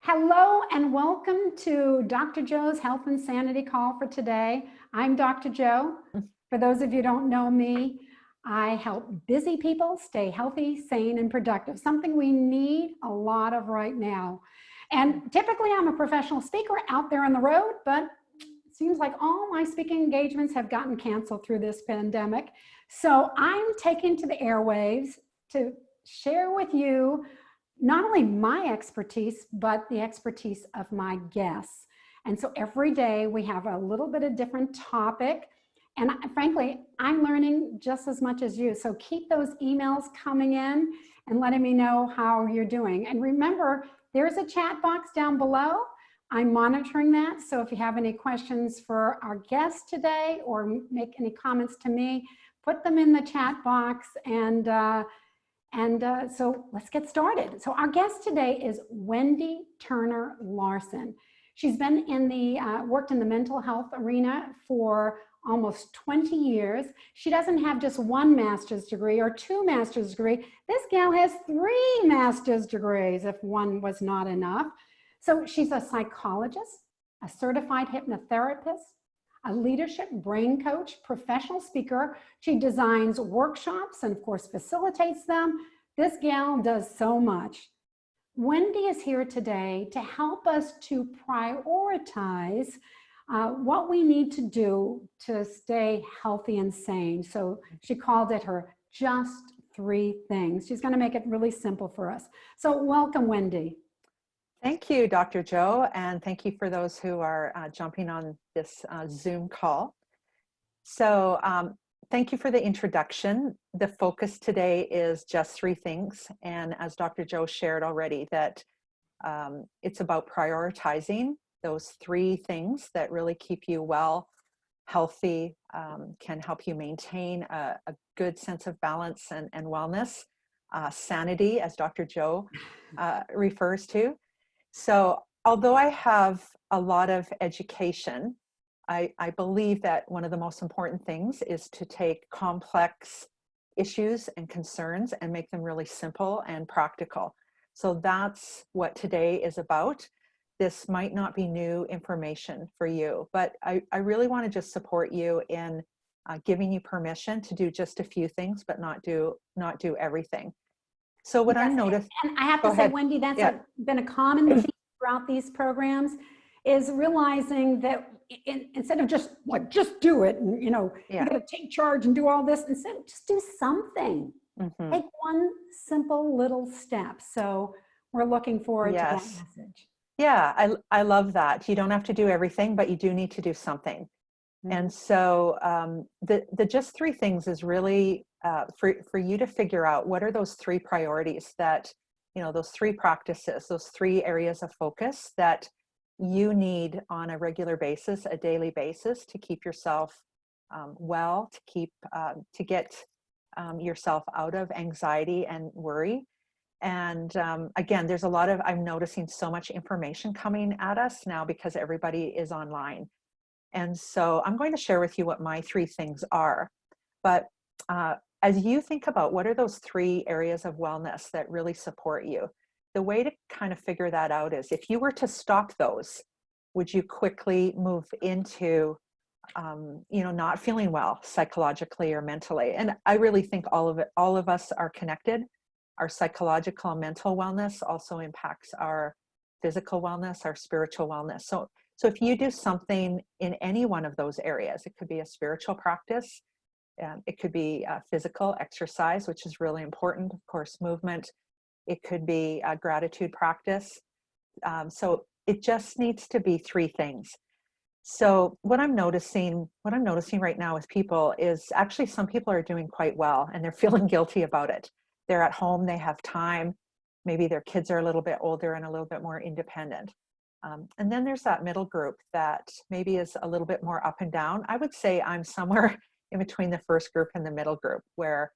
Hello and welcome to Dr. Joe's Health and Sanity Call for today. I'm Dr. Joe. For those of you who don't know me, I help busy people stay healthy, sane, and productive, something we need a lot of right now. And typically I'm a professional speaker out there on the road, but it seems like all my speaking engagements have gotten canceled through this pandemic. So I'm taking to the airwaves to share with you not only my expertise, but the expertise of my guests. And so every day we have a little bit of different topic. And frankly, I'm learning just as much as you. So keep those emails coming in and letting me know how you're doing. And remember, there's a chat box down below. I'm monitoring that. So if you have any questions for our guest today or make any comments to me, put them in the chat box so let's get started. So our guest today is Wendy Turner-Larsen. She's been worked in the mental health arena for almost 20 years. She doesn't have just one master's degree or two master's degrees. This gal has 3 master's degrees if one was not enough. So she's a psychologist, a certified hypnotherapist, a leadership brain coach, professional speaker. She designs workshops and of course facilitates them. This gal does so much. Wendy is here today to help us to prioritize what we need to do to stay healthy and sane. So she called it her just 3 things. She's going to make it really simple for us. So welcome, Wendy. Thank you, Dr. Joe, and thank you for those who are jumping on this Zoom call. So thank you for the introduction. The focus today is just 3 things, and as Dr. Joe shared already, that it's about prioritizing those 3 things that really keep you well, healthy, can help you maintain a good sense of balance and wellness, sanity, as Dr. Joe refers to. So although I have a lot of education, I believe that one of the most important things is to take complex issues and concerns and make them really simple and practical. So that's what today is about. This might not be new information for you, but I really want to just support you in giving you permission to do just a few things, but not do everything. So what Yes, I'm noticing, and I have to say, Wendy, that's been a common theme throughout these programs, is realizing that instead of just do it and you got to take charge and do all this, instead just do something. Take one simple little step. So we're looking forward to that message. Yeah, I love that. You don't have to do everything, but you do need to do something. And so the just 3 things is really for you to figure out what are those 3 priorities that, those 3 practices, those 3 areas of focus that you need on a regular basis, a daily basis, to keep yourself well, to get yourself out of anxiety and worry. And again, there's I'm noticing so much information coming at us now because everybody is online. And so I'm going to share with you what my 3 things are. But as you think about what are those 3 areas of wellness that really support you, the way to kind of figure that out is if you were to stop those, would you quickly move into, not feeling well psychologically or mentally? And I really think all of us are connected. Our psychological and mental wellness also impacts our physical wellness, our spiritual wellness. So if you do something in any one of those areas, it could be a spiritual practice, it could be physical exercise, which is really important, of course, movement. It could be a gratitude practice. So it just needs to be 3 things. So what I'm noticing right now with people is actually some people are doing quite well and they're feeling guilty about it. They're at home, they have time. Maybe their kids are a little bit older and a little bit more independent. And then there's that middle group that maybe is a little bit more up and down. I would say I'm somewhere in between the first group and the middle group, where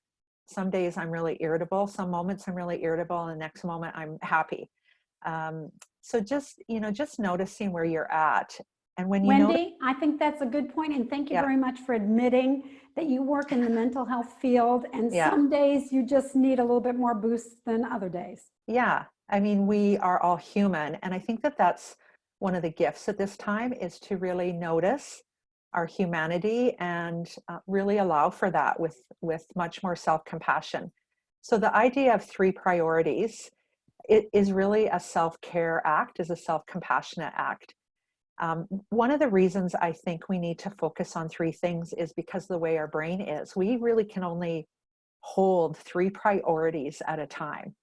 some days I'm really irritable, some moments I'm really irritable, and the next moment I'm happy. So just noticing where you're at. And when you Wendy, I think that's a good point, and thank you very much for admitting that you work in the mental health field, and some days you just need a little bit more boost than other days. Yeah, I mean, we are all human. And I think that that's one of the gifts at this time, is to really notice our humanity and really allow for that with much more self-compassion. So the idea of three priorities, it is really a self-care act, is a self-compassionate act. One of the reasons I think we need to focus on three things is because of the way our brain is. We really can only hold three priorities at a time.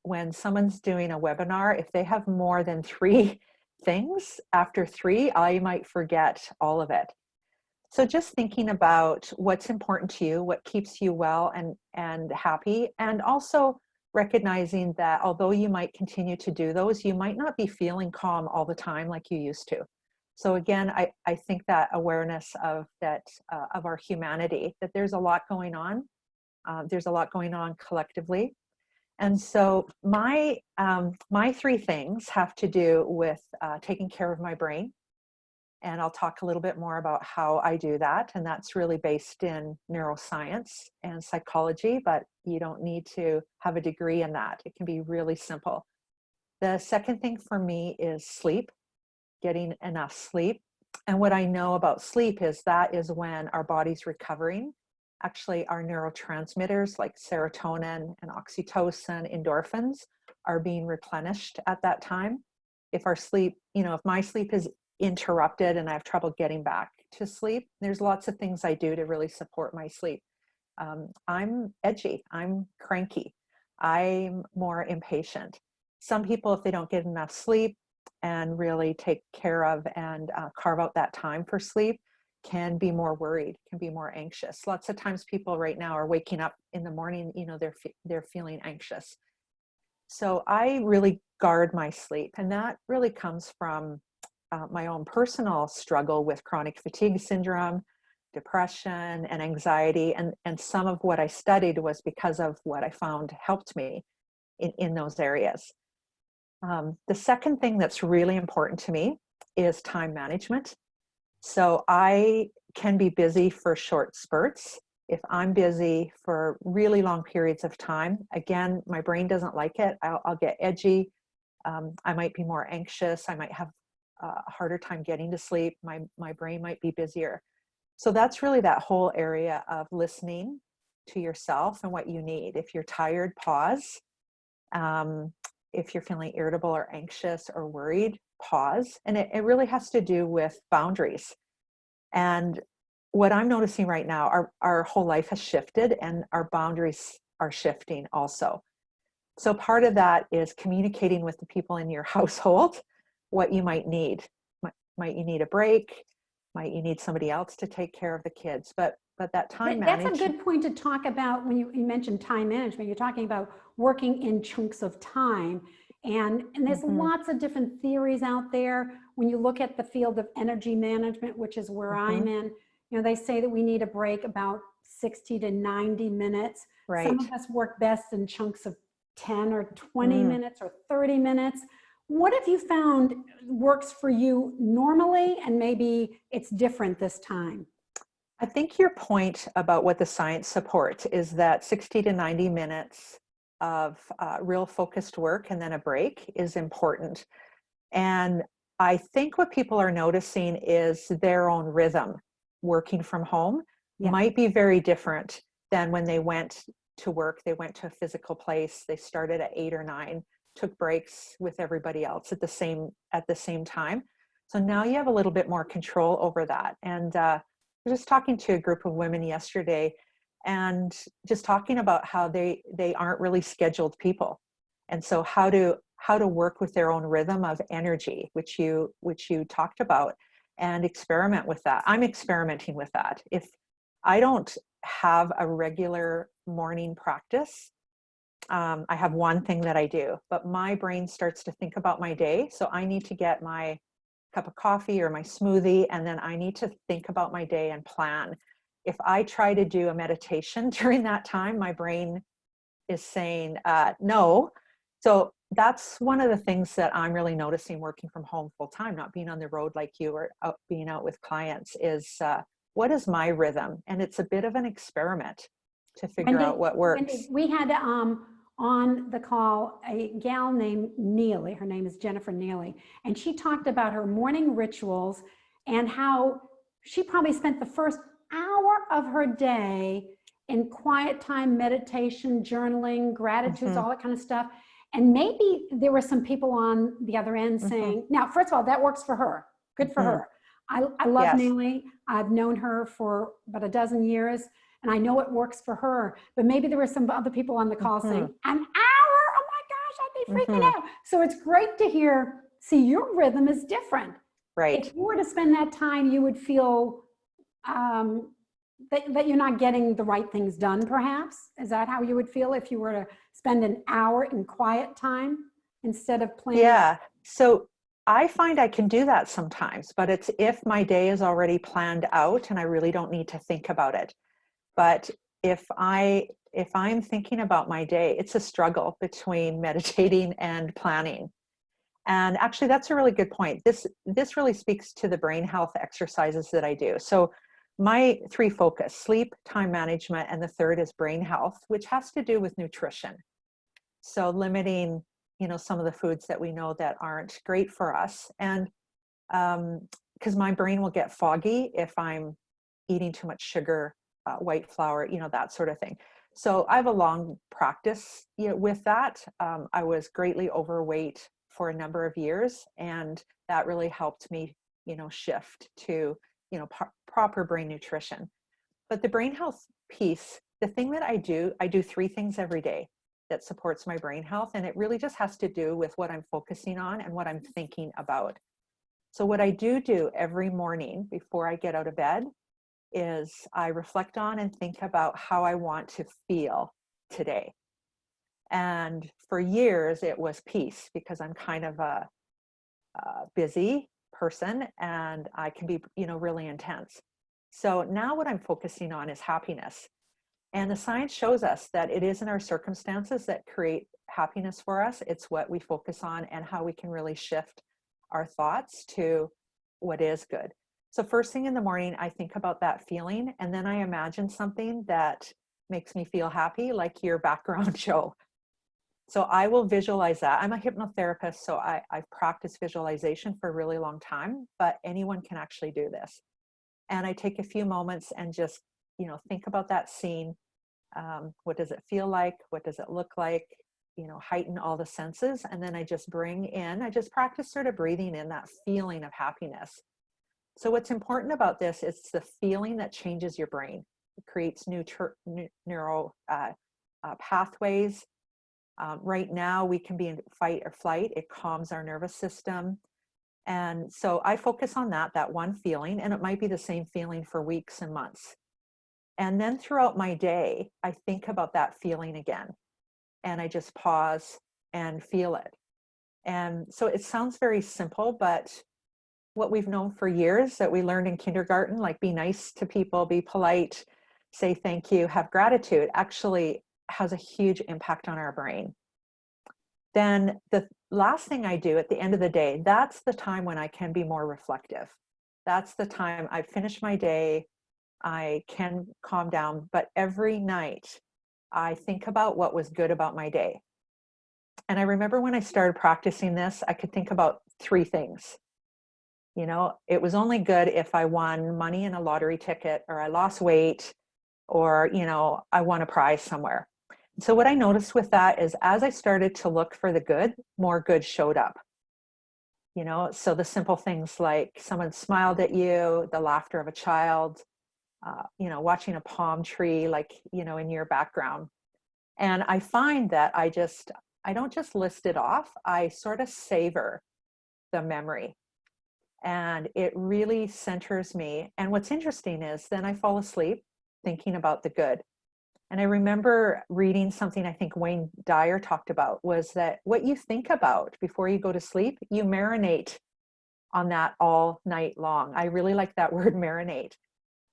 When someone's doing a webinar, if they have more than three things, after three, I might forget all of it. So just thinking about what's important to you, what keeps you well and happy, and also recognizing that although you might continue to do those, you might not be feeling calm all the time like you used to. So again, I think that awareness of that of our humanity, that there's a lot going on. There's a lot going on collectively. And so my three things have to do with taking care of my brain. And I'll talk a little bit more about how I do that. And that's really based in neuroscience and psychology, but you don't need to have a degree in that. It can be really simple. The second thing for me is sleep, getting enough sleep. And what I know about sleep is that is when our body's recovering. Actually, our neurotransmitters like serotonin and oxytocin, endorphins are being replenished at that time. If our sleep, if my sleep is interrupted and I have trouble getting back to sleep, there's lots of things I do to really support my sleep. I'm edgy, I'm cranky, I'm more impatient. Some people, if they don't get enough sleep and really take care of and carve out that time for sleep, can be more worried, can be more anxious. Lots of times people right now are waking up in the morning, they're feeling anxious. So I really guard my sleep, and that really comes from my own personal struggle with chronic fatigue syndrome, depression, and anxiety. And some of what I studied was because of what I found helped me in those areas. The second thing that's really important to me is time management. So I can be busy for short spurts. If I'm busy for really long periods of time, again, my brain doesn't like it. I'll get edgy. I might be more anxious. I might have a harder time getting to sleep. My brain might be busier. So that's really that whole area of listening to yourself and what you need. If you're tired, pause. If you're feeling irritable or anxious or worried, pause. And it really has to do with boundaries. And what I'm noticing right now, our whole life has shifted and our boundaries are shifting also. So part of that is communicating with the people in your household what you might need. Might you need a break? Might you need somebody else to take care of the kids? But that time management. That's a good point to talk about when you mentioned time management. You're talking about working in chunks of time. And there's lots of different theories out there. When you look at the field of energy management, which is where I'm in, they say that we need a break about 60 to 90 minutes. Right. Some of us work best in chunks of 10 or 20 minutes or 30 minutes. What have you found works for you normally, and maybe it's different this time? I think your point about what the science supports is that 60 to 90 minutes of real focused work and then a break is important. And I think what people are noticing is their own rhythm working from home might be very different than when they went to work. They went to a physical place. They started at 8 or 9, took breaks with everybody else at the same time. So now you have a little bit more control over that. And I was just talking to a group of women yesterday and just talking about how they aren't really scheduled people. And so how to work with their own rhythm of energy, which you talked about, and experiment with that. I'm experimenting with that. If I don't have a regular morning practice, I have one thing that I do, but my brain starts to think about my day. So I need to get my cup of coffee or my smoothie, and then I need to think about my day and plan. If I try to do a meditation during that time, my brain is saying no. So that's one of the things that I'm really noticing working from home full time, not being on the road like you or being out with clients, is what is my rhythm? And it's a bit of an experiment to figure out what works. We had on the call a gal named Neely. Her name is Jennifer Neely. And she talked about her morning rituals and how she probably spent the first hour of her day in quiet time, meditation, journaling, gratitudes, all that kind of stuff. And maybe there were some people on the other end saying, now, first of all, that works for her. Good for her. I love Neely. I've known her for about a dozen years, and I know it works for her. But maybe there were some other people on the call saying, an hour? Oh my gosh, I'd be freaking out. So it's great to hear, see, your rhythm is different. Right. If you were to spend that time, you would feel that you're not getting the right things done, perhaps? Is that how you would feel if you were to spend an hour in quiet time instead of planning? Yeah. So I find I can do that sometimes, but it's if my day is already planned out and I really don't need to think about it. But if I'm thinking about my day, it's a struggle between meditating and planning. And actually, that's a really good point. This really speaks to the brain health exercises that I do. So my three focus: sleep, time management, and the third is brain health, which has to do with nutrition. So limiting, some of the foods that we know that aren't great for us. And because my brain will get foggy if I'm eating too much sugar, white flour, that sort of thing. So I have a long practice with that. I was greatly overweight for a number of years, and that really helped me, shift to, proper brain nutrition. But the brain health piece, the thing that I do three things every day that supports my brain health. And it really just has to do with what I'm focusing on and what I'm thinking about. So what I do every morning before I get out of bed is I reflect on and think about how I want to feel today. And for years it was peace, because I'm kind of a busy person and I can be, really intense. So now what I'm focusing on is happiness. And the science shows us that it isn't our circumstances that create happiness for us. It's what we focus on and how we can really shift our thoughts to what is good. So first thing in the morning, I think about that feeling, and then I imagine something that makes me feel happy, like your background show. So I will visualize that. I'm a hypnotherapist, so I've practiced visualization for a really long time, but anyone can actually do this. And I take a few moments and just, think about that scene. What does it feel like? What does it look like? Heighten all the senses. And then I just practice sort of breathing in that feeling of happiness. So what's important about this is the feeling that changes your brain. It creates new neural pathways. Right now we can be in fight or flight. It calms our nervous system. And so I focus on that one feeling, and it might be the same feeling for weeks and months. And then throughout my day, I think about that feeling again, and I just pause and feel it. And so it sounds very simple, but what we've known for years that we learned in kindergarten, like be nice to people, be polite, say thank you, have gratitude, actually has a huge impact on our brain. Then the last thing I do at the end of the day, that's the time when I can be more reflective. That's the time I finish my day, I can calm down, but every night I think about what was good about my day. And I remember when I started practicing this, I could think about three things. It was only good if I won money in a lottery ticket, or I lost weight, or, I won a prize somewhere. So what I noticed with that is as I started to look for the good, more good showed up. So the simple things like someone smiled at you, the laughter of a child, watching a palm tree, like, in your background. And I find that I don't just list it off, I sort of savor the memory. And it really centers me. And what's interesting is then I fall asleep thinking about the good. And I remember reading something I think Wayne Dyer talked about, was that what you think about before you go to sleep, you marinate on that all night long. I really like that word, marinate.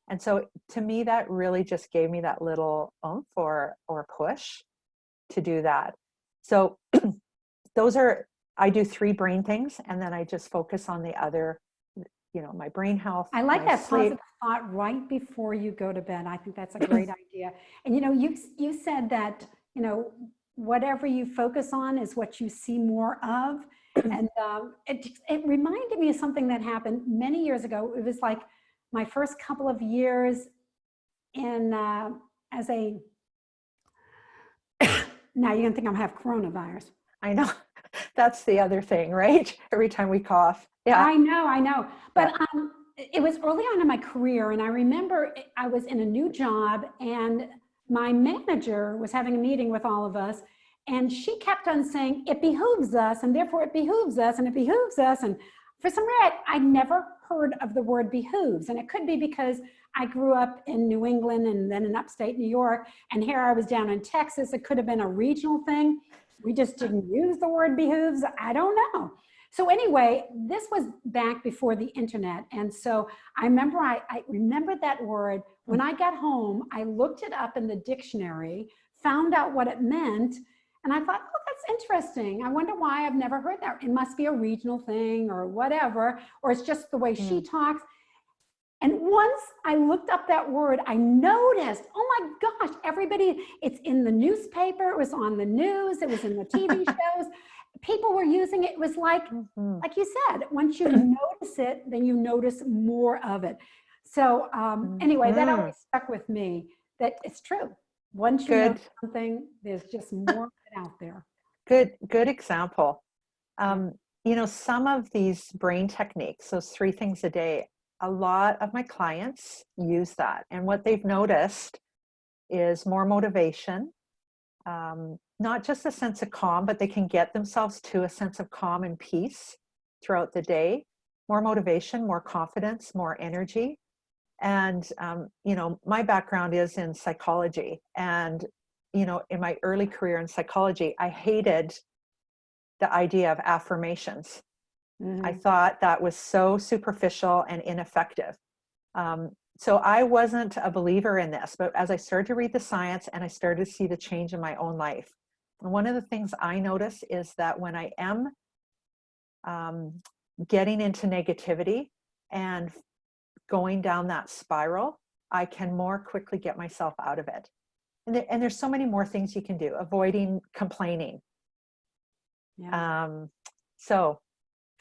And so to me, that really just gave me that little oomph or push to do that. So I do three brain things, and then I just focus on the other, my brain health. I like that sleep. positive thought right before you go to bed. I think that's a great idea. And you said that, whatever you focus on is what you see more of. And it reminded me of something that happened many years ago. It was like my first couple of years in as a, now you're gonna think I'm gonna have coronavirus. I know. That's the other thing, right? Every time we cough. Yeah. I know. But it was early on in my career, and I remember I was in a new job, and my manager was having a meeting with all of us, and she kept on saying, it behooves us, and therefore it behooves us, and it behooves us. And for some reason, I never heard of the word behooves. And it could be because I grew up in New England and then in upstate New York, and here I was down in Texas. It could have been a regional thing. We just didn't use the word behooves. I don't know. So anyway, this was back before the internet. And so I remember, I remembered that word. When I got home, I looked it up in the dictionary, found out what it meant. And I thought, oh, that's interesting. I wonder why I've never heard that. It must be a regional thing or whatever, or it's just the way she talks. And once I looked up that word, I noticed, oh my gosh, everybody, it's in the newspaper, it was on the news, it was in the TV shows. People were using it. It was like you said, once you notice it, then you notice more of it. So anyway, that always stuck with me, that it's true. Once you know something, there's just more of it out there. Good example. You know, some of these brain techniques, those 3 things a day, a lot of my clients use that. And what they've noticed is more motivation, not just a sense of calm, but they can get themselves to a sense of calm and peace throughout the day, more motivation, more confidence, more energy. And, you know, my background is in psychology. And, you know, in my early career in psychology, I hated the idea of affirmations. I thought that was so superficial and ineffective. So I wasn't a believer in this, but as I started to read the science and I started to see the change in my own life, and one of the things I notice is that when I am getting into negativity and going down that spiral, I can more quickly get myself out of it. And there's so many more things you can do, avoiding complaining. So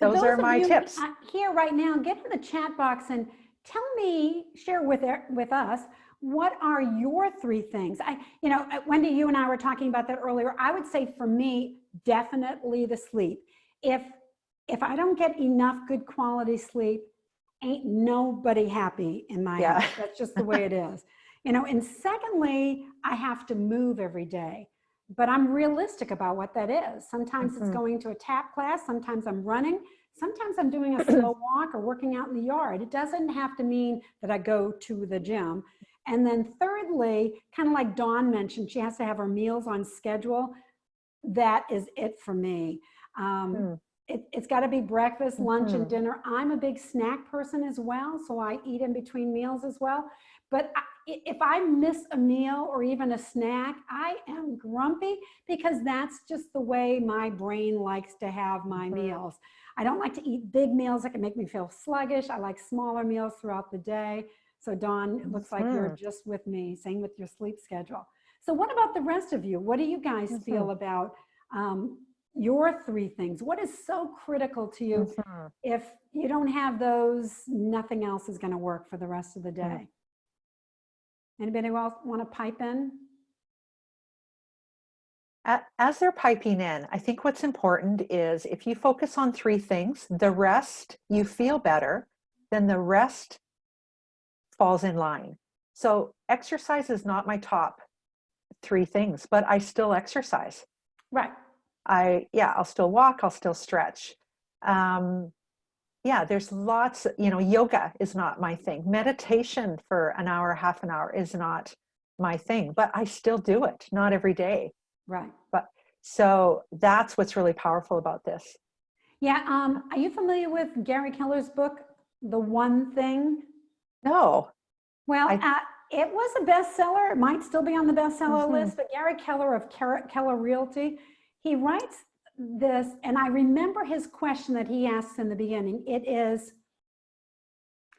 those are my tips. Here right now, get in the chat box and tell me, share with us, what are your 3 things? You know, Wendy, you and I were talking about that earlier. I would say for me, definitely the sleep. If I don't get enough good quality sleep, ain't nobody happy in my house. That's just the way it is. You know, and secondly, I have to move every day. But I'm realistic about what that is. Sometimes it's going to a tap class. Sometimes I'm running. Sometimes I'm doing a slow walk or working out in the yard. It doesn't have to mean that I go to the gym. And then thirdly, kind of like Dawn mentioned, she has to have her meals on schedule. That is it for me. It's got to be breakfast, lunch, and dinner. I'm a big snack person as well, so I eat in between meals as well. But if I miss a meal or even a snack, I am grumpy because that's just the way my brain likes to have my meals. I don't like to eat big meals that can make me feel sluggish. I like smaller meals throughout the day. So Dawn, it looks like you're just with me, same with your sleep schedule. So what about the rest of you? What do you guys feel about your 3 things? What is so critical to you? If you don't have those, nothing else is going to work for the rest of the day. Anybody else want to pipe in? As they're piping in, I think what's important is if you focus on 3 things, the rest, you feel better, then the rest falls in line. So exercise is not my top 3 things, but I still exercise. Right. I'll still walk, I'll still stretch. There's lots, you know, yoga is not my thing. Meditation for an hour, half an hour is not my thing, but I still do it, not every day. Right. But so that's what's really powerful about this. Yeah. Are you familiar with Gary Keller's book, The One Thing? No. Well, it was a bestseller. It might still be on the bestseller list, but Gary Keller of Keller Realty, he writes this, and I remember his question that he asks in the beginning. It is,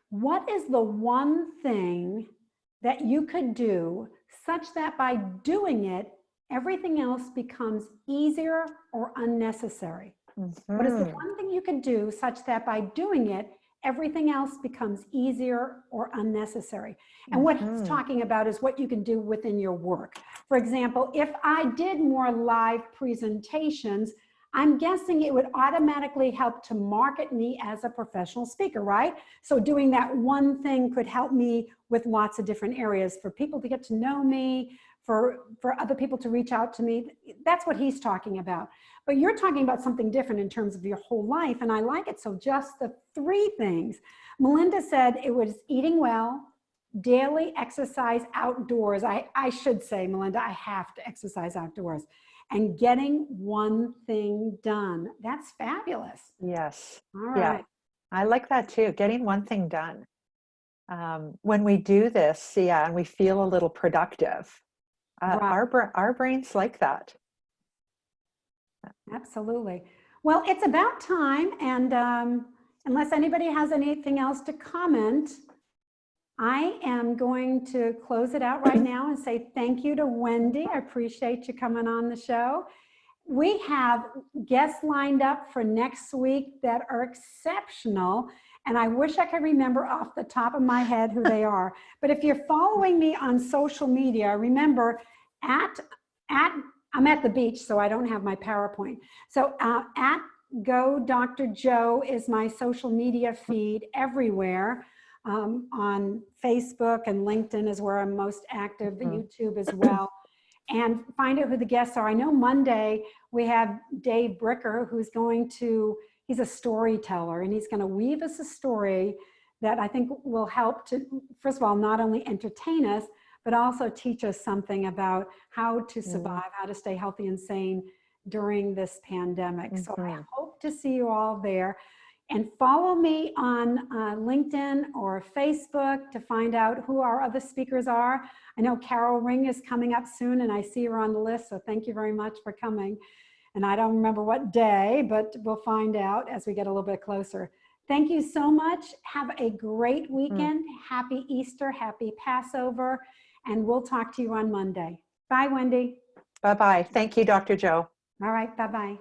what is the one thing that you could do such that by doing it, everything else becomes easier or unnecessary. What is the one thing you can do such that by doing it, everything else becomes easier or unnecessary? And what he's talking about is what you can do within your work. For example, if I did more live presentations, I'm guessing it would automatically help to market me as a professional speaker, right? So doing that one thing could help me with lots of different areas for people to get to know me, for other people to reach out to me. That's what he's talking about. But you're talking about something different in terms of your whole life, and I like it. So just the 3 things. Melinda said it was eating well, daily exercise outdoors. I should say, Melinda, I have to exercise outdoors. And getting one thing done. That's fabulous. Yes. All right. Yeah, I like that too. Getting one thing done. When we do this, yeah, and we feel a little productive, Right. our brains like that. Absolutely. Well, it's about time. And unless anybody has anything else to comment, I am going to close it out right now and say thank you to Wendy. I appreciate you coming on the show. We have guests lined up for next week that are exceptional. And I wish I could remember off the top of my head who they are. But if you're following me on social media, remember I'm at the beach, so I don't have my PowerPoint. So at Go Dr. Joe is my social media feed everywhere. On Facebook and LinkedIn is where I'm most active, YouTube as well. And find out who the guests are. I know Monday we have Dave Bricker, he's a storyteller, and he's going to weave us a story that I think will help to, first of all, not only entertain us, but also teach us something about how to survive, how to stay healthy and sane during this pandemic. So I hope to see you all there. And follow me on LinkedIn or Facebook to find out who our other speakers are. I know Carol Ring is coming up soon, and I see her on the list, so thank you very much for coming. And I don't remember what day, but we'll find out as we get a little bit closer. Thank you so much. Have a great weekend. Happy Easter, happy Passover, and we'll talk to you on Monday. Bye, Wendy. Bye-bye. Thank you, Dr. Joe. All right, bye-bye.